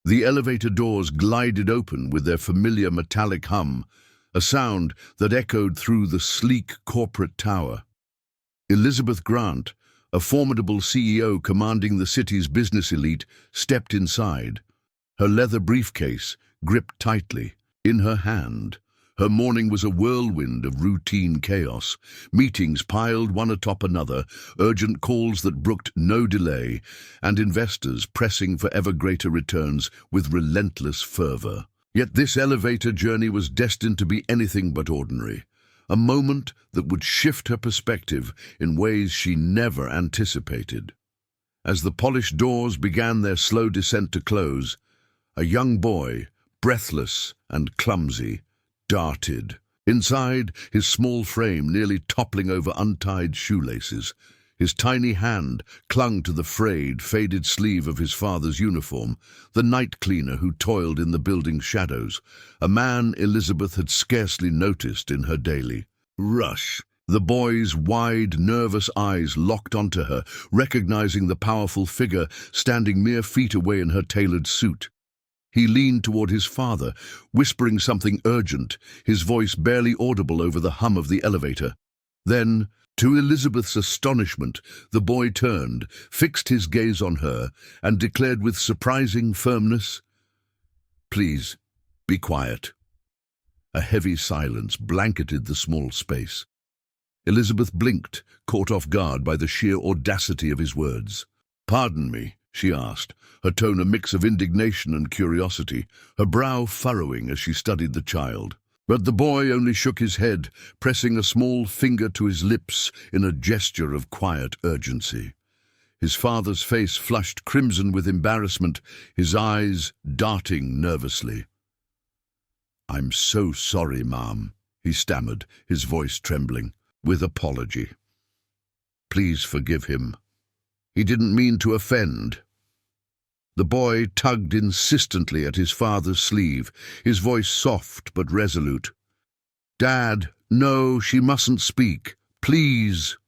The elevator doors glided open with their familiar metallic hum, a sound that echoed through the sleek corporate tower. Elizabeth Grant, a formidable CEO commanding the city's business elite, stepped inside, her leather briefcase gripped tightly. In her hand, her morning was a whirlwind of routine chaos, meetings piled one atop another, urgent calls that brooked no delay, and investors pressing for ever greater returns with relentless fervor. Yet this elevator journey was destined to be anything but ordinary, a moment that would shift her perspective in ways she never anticipated. As the polished doors began their slow descent to close, a young boy, breathless and clumsy, darted. Inside, his small frame nearly toppling over untied shoelaces, his tiny hand clung to the frayed, faded sleeve of his father's uniform, the night cleaner who toiled in the building's shadows, a man Elizabeth had scarcely noticed in her daily rush. The boy's wide, nervous eyes locked onto her, recognizing the powerful figure standing mere feet away in her tailored suit. He leaned toward his father, whispering something urgent, his voice barely audible over the hum of the elevator. Then, to Elizabeth's astonishment, the boy turned, fixed his gaze on her, and declared with surprising firmness, "Please, be quiet." A heavy silence blanketed the small space. Elizabeth blinked, caught off guard by the sheer audacity of his words. "Pardon me," she asked, her tone a mix of indignation and curiosity, her brow furrowing as she studied the child. But the boy only shook his head, pressing a small finger to his lips in a gesture of quiet urgency. His father's face flushed crimson with embarrassment, his eyes darting nervously. "I'm so sorry, Mom," he stammered, his voice trembling, with apology. "Please forgive him. He didn't mean to offend." The boy tugged insistently at his father's sleeve, his voice soft but resolute. "Dad, no, she mustn't speak. Please."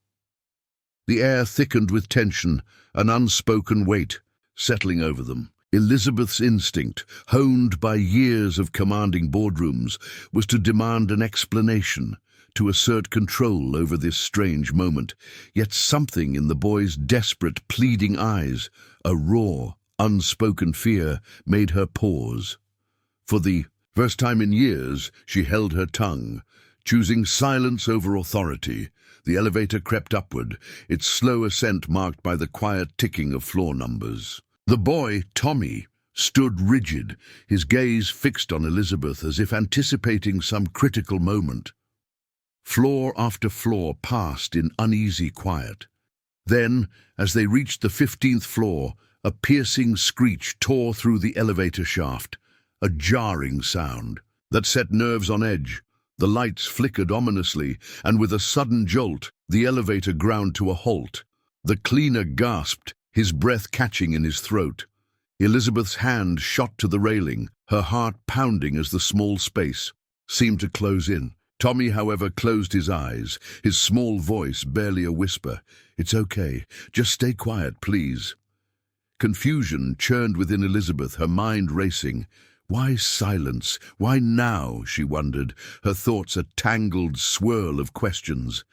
The air thickened with tension, an unspoken weight settling over them. Elizabeth's instinct, honed by years of commanding boardrooms, was to demand an explanation, to assert control over this strange moment. Yet something in the boy's desperate, pleading eyes, a raw, unspoken fear, made her pause. For the first time in years, she held her tongue, choosing silence over authority. The elevator crept upward, its slow ascent marked by the quiet ticking of floor numbers. The boy, Tommy, stood rigid, his gaze fixed on Elizabeth as if anticipating some critical moment. Floor after floor passed in uneasy quiet. Then, as they reached the 15th floor, a piercing screech tore through the elevator shaft, a jarring sound that set nerves on edge. The lights flickered ominously, and with a sudden jolt, the elevator ground to a halt. The cleaner gasped, his breath catching in his throat. Elizabeth's hand shot to the railing, her heart pounding as the small space seemed to close in. Tommy, however, closed his eyes, his small voice barely a whisper. "It's okay. Just stay quiet, please." Confusion churned within Elizabeth, her mind racing. Why silence? Why now? She wondered, her thoughts a tangled swirl of questions.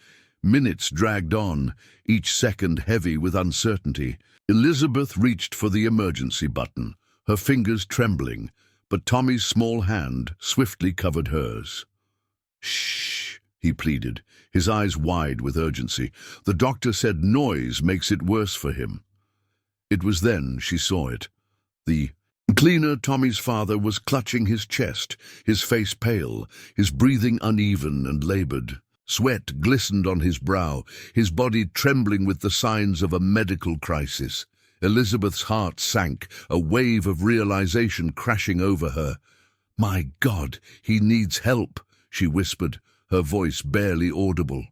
Minutes dragged on, each second heavy with uncertainty. Elizabeth reached for the emergency button, her fingers trembling, but Tommy's small hand swiftly covered hers. "Shh," he pleaded, his eyes wide with urgency. "The doctor said noise makes it worse for him." It was then she saw it. The cleaner, Tommy's father, was clutching his chest, his face pale, his breathing uneven and labored. Sweat glistened on his brow, his body trembling with the signs of a medical crisis. Elizabeth's heart sank, a wave of realization crashing over her. "My God, he needs help," she whispered, her voice barely audible.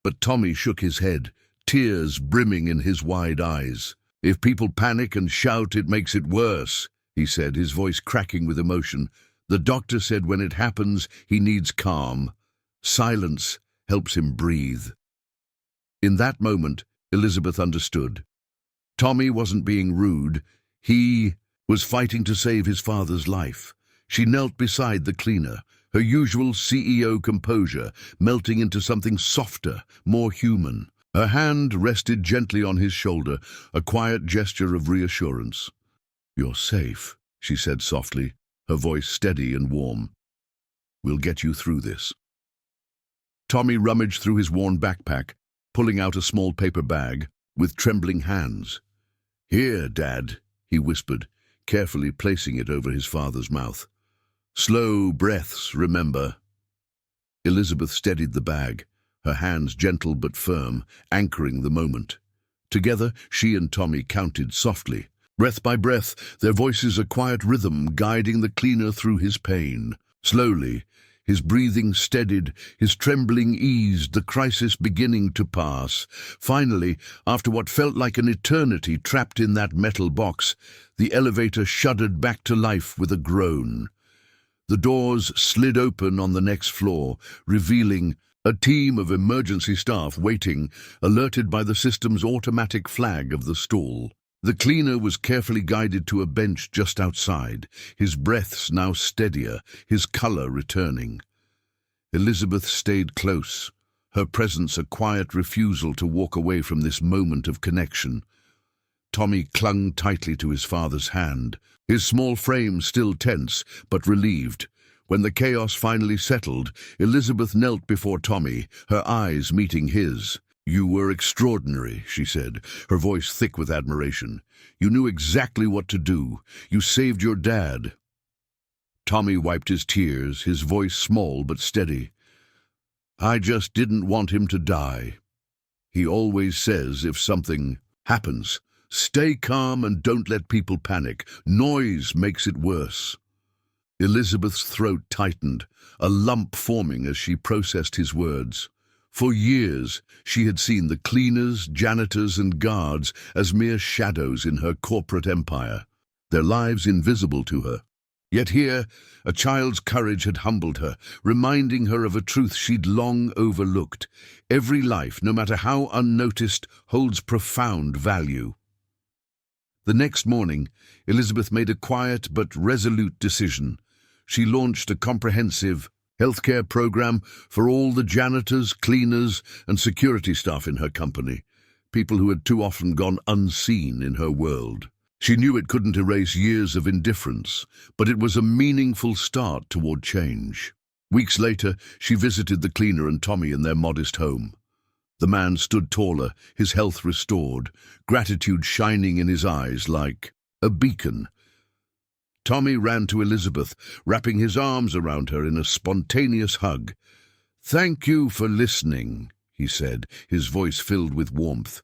But Tommy shook his head, tears brimming in his wide eyes. "If people panic and shout, it makes it worse," he said, his voice cracking with emotion. "The doctor said when it happens, he needs calm. Silence helps him breathe." In that moment, Elizabeth understood. Tommy wasn't being rude. He was fighting to save his father's life. She knelt beside the cleaner, her usual CEO composure melting into something softer, more human. Her hand rested gently on his shoulder, a quiet gesture of reassurance. "You're safe," she said softly, her voice steady and warm. "We'll get you through this." Tommy rummaged through his worn backpack, pulling out a small paper bag with trembling hands. "Here, Dad," he whispered, carefully placing it over his father's mouth. "Slow breaths, remember." Elizabeth steadied the bag, her hands gentle but firm, anchoring the moment. Together, she and Tommy counted softly. Breath by breath, their voices a quiet rhythm guiding the cleaner through his pain. Slowly, his breathing steadied, his trembling eased, the crisis beginning to pass. Finally, after what felt like an eternity trapped in that metal box, the elevator shuddered back to life with a groan. The doors slid open on the next floor, revealing a team of emergency staff waiting, alerted by the system's automatic flag of the stall. The cleaner was carefully guided to a bench just outside, his breaths now steadier, his color returning. Elizabeth stayed close, her presence a quiet refusal to walk away from this moment of connection. Tommy clung tightly to his father's hand, his small frame still tense, but relieved. When the chaos finally settled, Elizabeth knelt before Tommy, her eyes meeting his. "You were extraordinary," she said, her voice thick with admiration. "You knew exactly what to do. You saved your dad." Tommy wiped his tears, his voice small but steady. "I just didn't want him to die. He always says if something happens, stay calm and don't let people panic. Noise makes it worse." Elizabeth's throat tightened, a lump forming as she processed his words. For years, she had seen the cleaners, janitors, and guards as mere shadows in her corporate empire, their lives invisible to her. Yet here, a child's courage had humbled her, reminding her of a truth she'd long overlooked. Every life, no matter how unnoticed, holds profound value. The next morning, Elizabeth made a quiet but resolute decision. She launched a comprehensive healthcare program for all the janitors, cleaners, and security staff in her company, people who had too often gone unseen in her world. She knew it couldn't erase years of indifference, but it was a meaningful start toward change. Weeks later, she visited the cleaner and Tommy in their modest home. The man stood taller, his health restored, gratitude shining in his eyes like a beacon. Tommy ran to Elizabeth, wrapping his arms around her in a spontaneous hug. "Thank you for listening," he said, his voice filled with warmth.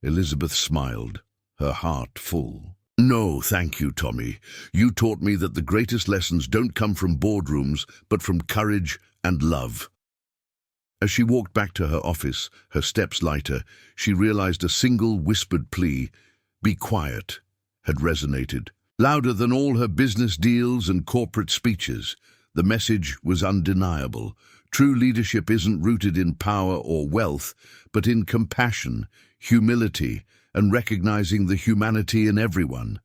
Elizabeth smiled, her heart full. "No, thank you, Tommy. You taught me that the greatest lessons don't come from boardrooms, but from courage and love." As she walked back to her office, her steps lighter, she realized a single whispered plea, "Be quiet," had resonated. Louder than all her business deals and corporate speeches, the message was undeniable. True leadership isn't rooted in power or wealth, but in compassion, humility, and recognizing the humanity in everyone.